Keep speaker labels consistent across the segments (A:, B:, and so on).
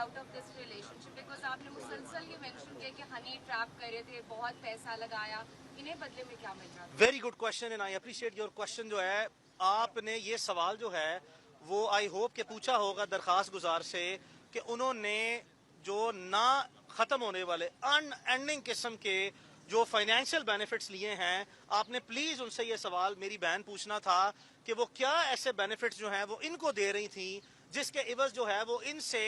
A: out of this relationship? Because आपने मुसलसल ये mention किया कि honey trap कर रहे थे, बहुत पैसा लगाया, इन्हें बदले में क्या मिल रहा था?
B: Very good question and I appreciate your question जो है आपने ये सवाल जो है वो I hope के पूछा होगा दरखास्त गुजार से कि उन्होंने जो ना ख़त्म होने वाले अनएंडिंग किस्म के जो फाइनेंशियल बेनिफिट्स लिए हैं, आपने प्लीज़ उनसे ये सवाल मेरी बहन पूछना था कि वो क्या ऐसे बेनिफिट्स जो हैं वो इनको दे रही थी जिसके इवज़ जो है वो इनसे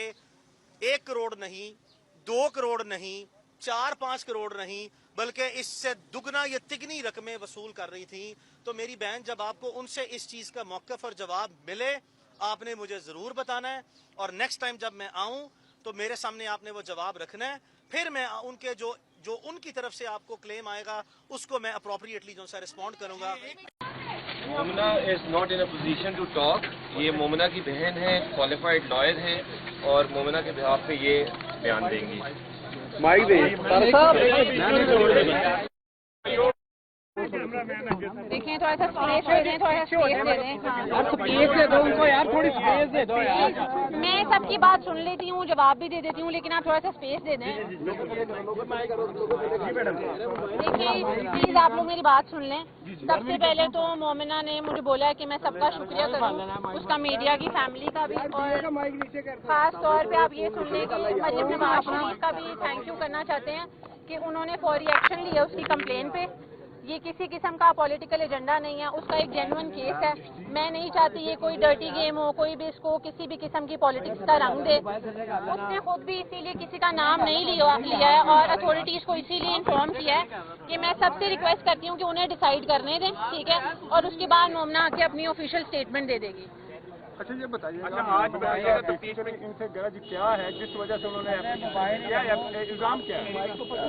B: 1 करोड़ नहीं, 2 करोड़ नहीं, 4-5 करोड़ नहीं, बल्कि इससे दुगना या तिगनी रकमें वसूल कर रही थी। तो मेरी बहन, जब आपको उनसे इस चीज़ का मौक़िफ़ और जवाब मिले, आपने मुझे ज़रूर बताना है और नेक्स्ट टाइम जब मैं आऊँ तो मेरे सामने आपने वो जवाब रखना है। फिर मैं उनके जो उनकी तरफ से आपको क्लेम आएगा उसको मैं अप्रोप्रिएटली जो सा रिस्पॉन्ड करूँगा।
C: Momina is not in a position to talk. ये मोमिना की बहन है, क्वालिफाइड लॉयर हैं और मोमिना के बिहाफ पे ये बयान देंगी।
D: देखिए थोड़ा सा स्पेस दे दें, थोड़ा सा स्पेस दे दें।
E: यार स्पेस दे दो उनको यार, थोड़ी स्पेस दे दो यार।
D: मैं सबकी बात सुन लेती हूँ, जवाब भी दे देती हूँ, लेकिन आप थोड़ा सा स्पेस दे दें। देखिए प्लीज आप लोग मेरी बात सुन लें। सबसे पहले तो मोमिना ने मुझे बोला है कि मैं सबका शुक्रिया करूँ, उसका मीडिया की फैमिली का भी, और खास तौर पे आप ये सुन लें कि मरियम नवाज शरीफ का भी थैंक यू करना चाहते हैं कि उन्होंने फौरी एक्शन लिया उसकी कंप्लेन पे। ये किसी किस्म का पॉलिटिकल एजेंडा नहीं है, उसका एक जेन्युइन केस है। मैं नहीं चाहती ये कोई डर्टी गेम हो, कोई भी इसको किसी भी किस्म की पॉलिटिक्स का रंग दे। उसने खुद भी इसीलिए किसी का नाम नहीं लिया है और अथॉरिटीज़ को इसीलिए इन्फॉर्म किया है कि मैं सबसे रिक्वेस्ट करती हूँ कि उन्हें डिसाइड करने दें, ठीक है, और उसके बाद मोमना आके अपनी ऑफिशियल स्टेटमेंट दे देगी।
F: अच्छा ये बताइए, आज इनसे गरज क्या है, जिस वजह से उन्होंने इल्जाम क्या है?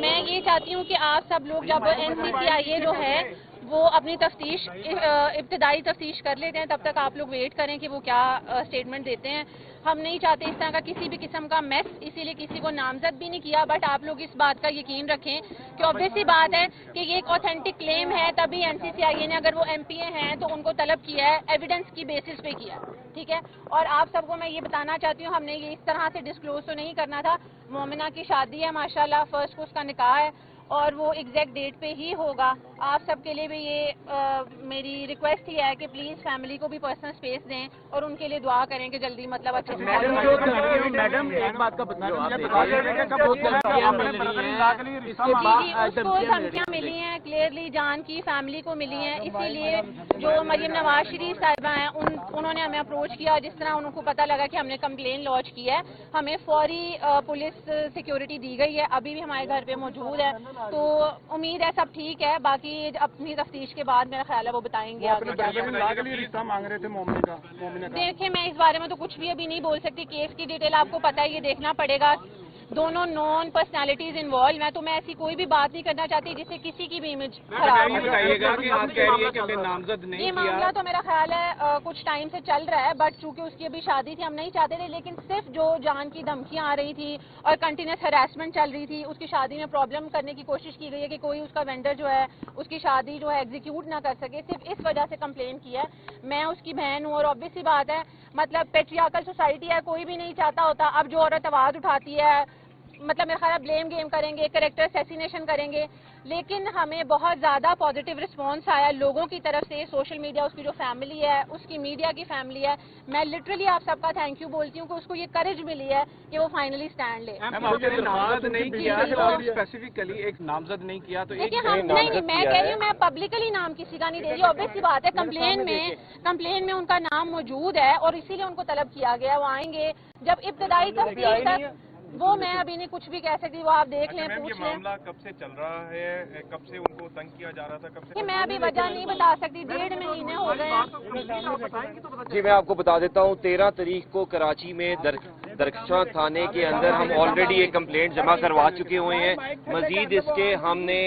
D: मैं ये चाहती हूँ कि आप सब लोग जब NCCIA जो है वो अपनी तफ्तीश इब्तदाई तफ्तीश कर लेते हैं, तब तक आप लोग वेट करें कि वो क्या स्टेटमेंट देते हैं। हम नहीं चाहते इस तरह का किसी भी किस्म का मेस, इसीलिए किसी को नामजद भी नहीं किया। बट आप लोग इस बात का यकीन रखें कि ऑब्वियस सी बात है कि ये एक ऑथेंटिक क्लेम है, तभी NCCIA ने, अगर वो MPA हैं तो उनको तलब किया है, एविडेंस की बेसिस पे किया, ठीक है। और आप सबको मैं ये बताना चाहती हूँ, हमने ये इस तरह से डिस्क्लोज तो नहीं करना था। मोमिना की शादी है माशाल्लाह, फर्स्ट को उसका निकाह है और वो एग्जैक्ट डेट पे ही होगा। आप सबके लिए भी ये मेरी रिक्वेस्ट ही है कि प्लीज़ फैमिली को भी पर्सनल स्पेस दें और उनके लिए दुआ करें कि जल्दी मतलब अच्छे से।
E: मैडम एक बात का
D: उसको धमकियाँ मिली हैं, क्लियरली जान की फैमिली को मिली हैं, इसीलिए जो मरियम नवाज शरीफ साहिबा हैं उन्होंने हमें अप्रोच किया। जिस तरह उनको पता लगा कि हमने कंप्लेन लॉन्च की है, हमें फौरी पुलिस सिक्योरिटी दी गई है, अभी भी हमारे घर पे मौजूद है। तो उम्मीद है सब ठीक है, बाकी अपनी तफ्तीश के बाद मेरा ख्याल है वो बताएंगे आगे क्या
F: मांग रहे थे मोमिना।
D: देखिए मैं इस बारे में तो कुछ भी अभी नहीं बोल सकती, केस की डिटेल आपको पता है, ये देखना पड़ेगा। दोनों नॉन पर्सनालिटीज इन्वॉल्व हैं, तो मैं ऐसी कोई भी बात नहीं करना चाहती जिससे किसी की भी इमेज खराब हो। ये मामला तो मेरा ख्याल है कुछ टाइम से चल रहा है, बट चूंकि उसकी अभी शादी थी हम नहीं चाहते थे, लेकिन सिर्फ जो जान की धमकियां आ रही थी और कंटिन्यूस हरासमेंट चल रही थी, उसकी शादी में प्रॉब्लम करने की कोशिश की गई है कि कोई उसका वेंडर जो है उसकी शादी जो है एग्जीक्यूट ना कर सके, सिर्फ इस वजह से कंप्लेन की है। मैं उसकी बहन हूँ और ऑब्वियस सी बात है, मतलब पेट्रियार्कल सोसाइटी है, कोई भी नहीं चाहता होता। अब जो औरत आवाज उठाती है, मतलब मेरा ख्याल ब्लेम गेम करेंगे, कैरेक्टर असैसिनेशन करेंगे, लेकिन हमें बहुत ज़्यादा पॉजिटिव रिस्पांस आया लोगों की तरफ से। सोशल मीडिया, उसकी जो फैमिली है, उसकी मीडिया की फैमिली है, मैं लिटरली आप सबका थैंक यू बोलती हूँ कि उसको ये करेज मिली है कि वो फाइनली स्टैंड ले।
F: स्पेसिफिकली एक नामजद नहीं किया तो
D: देखिए हम नहीं, मैं कह रही हूँ, मैं पब्लिकली नाम किसी का नहीं दे रही, ऑब्वियस सी बात है। कंप्लेन में उनका नाम मौजूद है और इसीलिए उनको तलब किया गया। वो आएंगे जब इब्तदाई तफ्तीश तक, वो मैं अभी नहीं कुछ भी कह सकती, वो आप देख लें, पूछ लें।
F: मामला कब से चल रहा है, कब से उनको तंग किया जा रहा था, कब से?
D: मैं अभी वजह नहीं बता सकती, 1.5 महीने हो गए।
C: जी मैं आपको बता देता हूँ, 13 तारीख को कराची में दरख्शां थाने के अंदर हम ऑलरेडी एक कंप्लेंट जमा करवा चुके हुए हैं। मजीद इसके हमने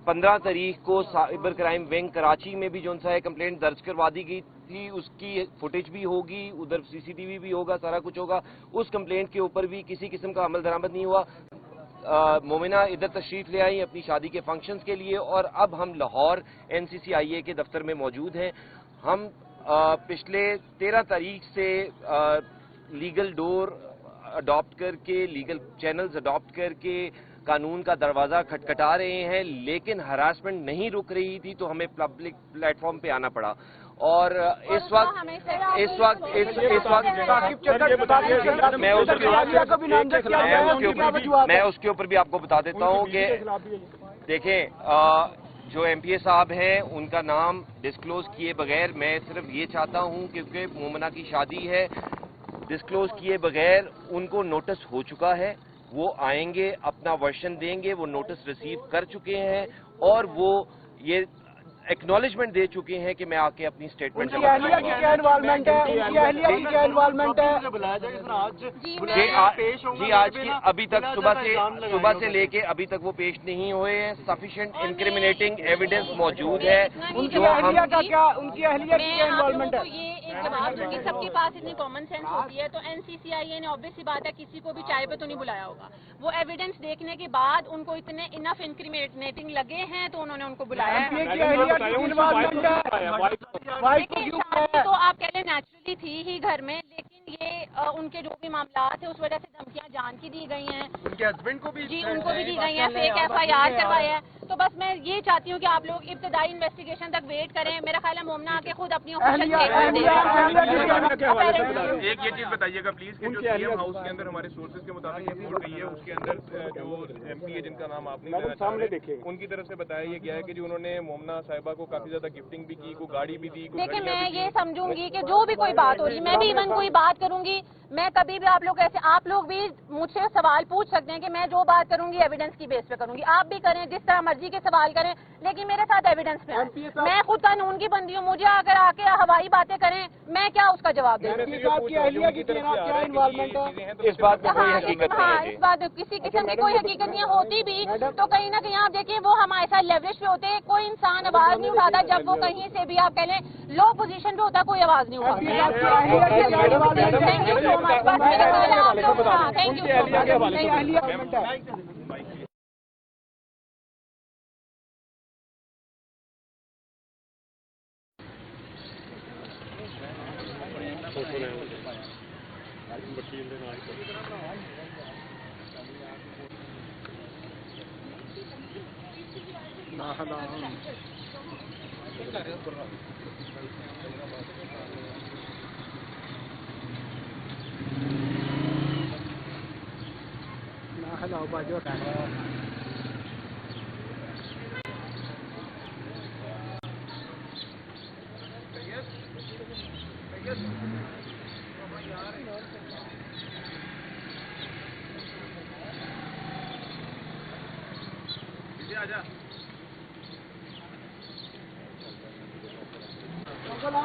C: 15 तारीख को साइबर क्राइम विंग कराची में भी जो सा है कंप्लेंट दर्ज करवा दी गई थी, उसकी फुटेज भी होगी, उधर CCTV भी होगा, सारा कुछ होगा। उस कंप्लेंट के ऊपर भी किसी किस्म का अमल दरामद नहीं हुआ। मोमिना इधर तशरीफ ले आई अपनी शादी के फंक्शंस के लिए और अब हम लाहौर NCCIA के दफ्तर में मौजूद हैं। हम पिछले 13 तारीख से लीगल डोर अडॉप्ट करके, लीगल चैनल्स अडॉप्ट करके कानून का दरवाज़ा खटखटा रहे हैं, लेकिन हरासमेंट नहीं रुक रही थी तो हमें पब्लिक प्लेटफॉर्म पे आना पड़ा। और इस वक्त मैं उसके ऊपर भी आपको बता देता हूँ कि देखें, जो एमपीए साहब हैं उनका नाम डिस्क्लोज किए बगैर, मैं सिर्फ ये चाहता हूँ क्योंकि मोमना की शादी है, डिस्क्लोज किए बगैर उनको नोटिस हो चुका है, वो आएंगे, अपना वर्शन देंगे, वो नोटिस रिसीव कर चुके हैं और वो ये एक्नॉलेजमेंट दे चुके हैं कि मैं आके अपनी स्टेटमेंट
F: जी आज
C: की अभी तक सुबह से लेके अभी तक वो पेश नहीं हुए हैं। सफिशिएंट इंक्रिमिनेटिंग एविडेंस मौजूद है।
F: उनकी अहलिया की क्या इन्वॉल्वमेंट है?
D: ये एक जवाब दूंगी, सबके पास इतनी कॉमन सेंस होती है, तो एनसीसीआईए ने ऑब्वियस सी बात है किसी को भी चाय पे तो नहीं बुलाया होगा। वो एविडेंस देखने के बाद उनको इतने इनफ इंक्रिमिनेटिंग लगे हैं तो उन्होंने उनको बुलाया है। तो आप कह लें नेचुरली थी ही घर में, लेकिन ये उनके जो भी मामला थे उस वजह से धमकियां जान की दी गई हैं,
F: उनके हस्बैंड को भी
D: जी उनको भी दी गई हैं, फेक एफआईआर करवाया है। तो बस मैं ये चाहती हूँ कि आप लोग इब्तदाई इन्वेस्टिगेशन तक वेट करें। मेरा ख्याल है मोमना आके खुद अपनी ऑफिशियल
G: एक ये चीज बताइएगा प्लीज कि जो सीएम हाउस के अंदर हमारे सोर्सेज के मुताबिक ये रिपोर्ट गई है, उसके अंदर जो एमपी जिनका नाम आप नहीं लेना चाह रहे, उनकी तरफ से बताया गया है कि जो उन्होंने मोमना साहिबा को काफी ज्यादा गिफ्टिंग भी की, को गाड़ी भी दी।
D: देखिए मैं ये समझूंगी कि जो भी कोई बात हो रही, मैं भी इवन कोई बात करूंगी, मैं कभी भी आप लोग भी मुझसे सवाल पूछ सकते हैं कि मैं जो बात करूंगी एविडेंस की बेस पे करूंगी, आप भी करें, जिस तरह मर्जी के सवाल करें, लेकिन मेरे साथ एविडेंस पे आए। मैं खुद कानून की बंदी हूँ, मुझे अगर आके हवाई बातें करें मैं क्या उसका जवाब दूं?
C: इस बात में कोई हकीकत नहीं है।
D: इस बात किसी किस्म की कोई हकीकत नहीं होती भी तो कहीं ना कहीं आप देखिए वो हमारे साथ लेवरेज पे होते हैं, कोई इंसान आवाज नहीं उठाता जब वो कहीं से भी आप कह लें लो पोजीशन पे होता, कोई आवाज नहीं उठाता। Thank you so much. बस मेरा ख्याल है आप लोग, हाँ थैंक यू सो मच।
G: आजा
F: ना